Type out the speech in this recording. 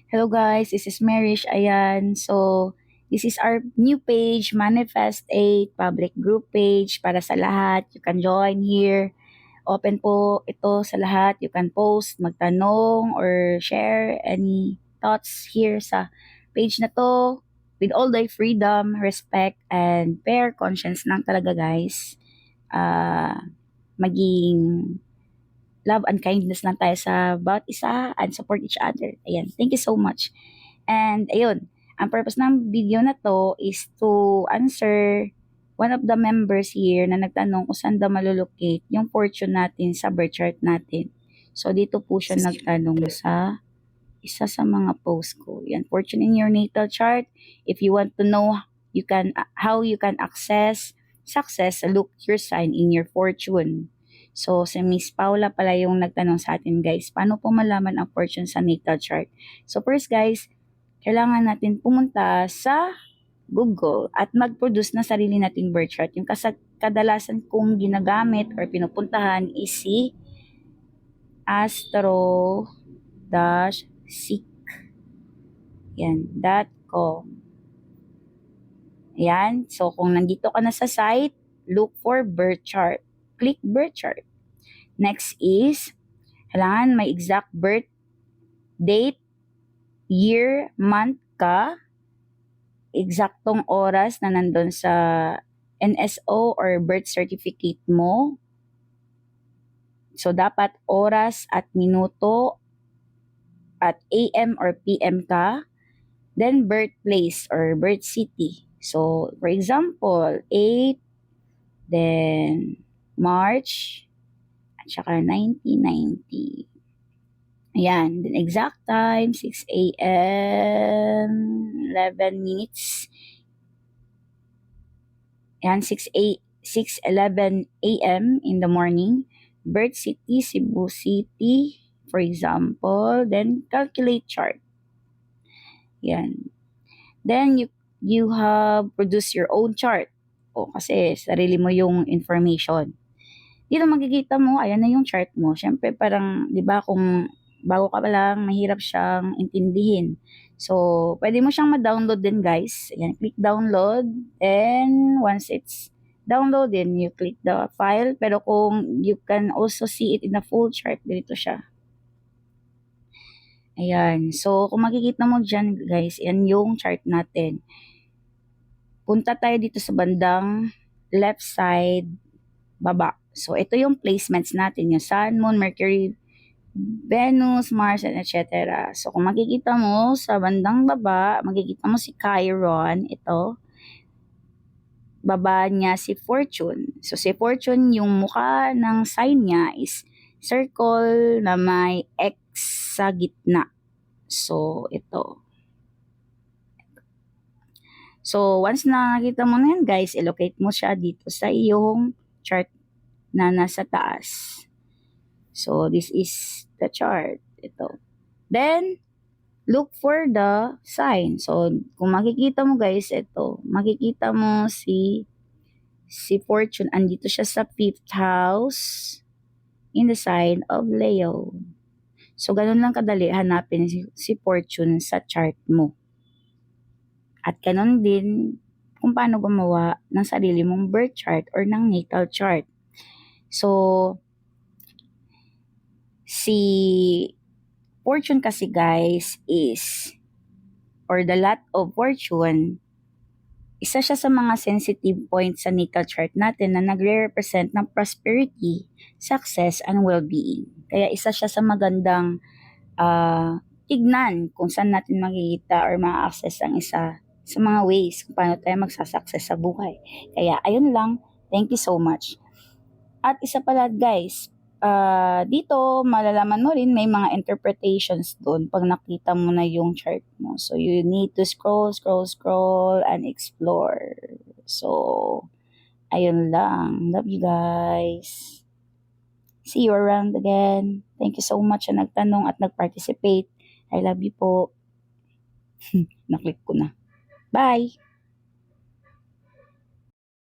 Hello guys, this is Marish. Ayan. So, this is our new page, Manifest 8 public group page para sa lahat. You can join here. Open po ito sa lahat. You can post, magtanong, or share any thoughts here sa page na to with all the freedom, respect, and fair conscience lang talaga guys. Maging love and kindness lang tayo sa bawat isa and support each other. Ayan. Thank you so much. And ayun, ang purpose ng video na to is to answer one of the members here na nagtanong kung saan daw malulocate yung fortune natin sa birth chart natin. So dito po siya nagtanong sa isa sa mga post ko. Yan, fortune in your natal chart. If you want to know how you can access success, look your sign in your fortune. So, si Miss Paula pala yung nagtanong sa atin guys, paano po malaman ang fortune sa natal chart? So first guys, kailangan natin pumunta sa Google at mag-produce na sarili nating birth chart. Yung kadalasan kong ginagamit or pinupuntahan is si astro-seek. Yan, .com. Yan, so kung nandito ka na sa site, look for birth chart. Click birth chart. Next is, kailangan may exact birth date, year, month ka, eksaktong oras na nandun sa NSO or birth certificate mo. So, dapat oras at minuto at AM or PM ka. Then, birthplace or birth city. So, for example, 8, then March, at saka 1990. Ayan, then exact time, 6 a.m., 11 minutes. Ayan, 6:11 a.m. in the morning. Birth city, Cebu City, for example. Then, calculate chart. Ayan. Then, you have produced your own chart. O, kasi sarili mo yung information. Dito makikita mo, ayan na yung chart mo. Siyempre, parang, di ba, kung bago ka pa lang, mahirap siyang intindihin. So, pwede mo siyang ma-download din, guys. Ayan, click download. And once it's downloaded, you click the file. Pero kung you can also see it in the full chart, dito siya. Ayan. So, kung makikita mo dyan, guys, yan yung chart natin. Punta tayo dito sa bandang left side, baba. So, ito yung placements natin, yung Sun, Moon, Mercury, Venus, Mars, and etc. So, kung makikita mo sa bandang baba, makikita mo si Chiron, ito. Baba niya si Fortune. So, si Fortune, yung mukha ng sign niya is circle na may X sa gitna. So, ito. So, once na nakita mo na yan, guys, ilocate mo siya dito sa iyong chart na nasa taas. So, this is the chart. Ito. Then, look for the sign. So, kung makikita mo guys, ito. Makikita mo si Fortune. Andito siya sa 5th house in the sign of Leo. So, ganun lang kadali hanapin si Fortune sa chart mo. At ganun din kung paano gumawa ng sarili mong birth chart or ng natal chart. So, si Fortune kasi guys is, or the lot of fortune, isa siya sa mga sensitive points sa natal chart natin na nagre-represent ng prosperity, success, and well-being. Kaya isa siya sa magandang tignan kung saan natin makikita or ma-access ang isa sa mga ways kung paano tayo magsasucess sa buhay. Kaya ayun lang. Thank you so much. At isa pala guys, dito malalaman mo rin may mga interpretations doon pag nakita mo na yung chart mo. So you need to scroll and explore. So ayun lang. Love you guys. See you around again. Thank you so much na nagtanong at nag-participate. I love you po. Naklik ko na. Bye!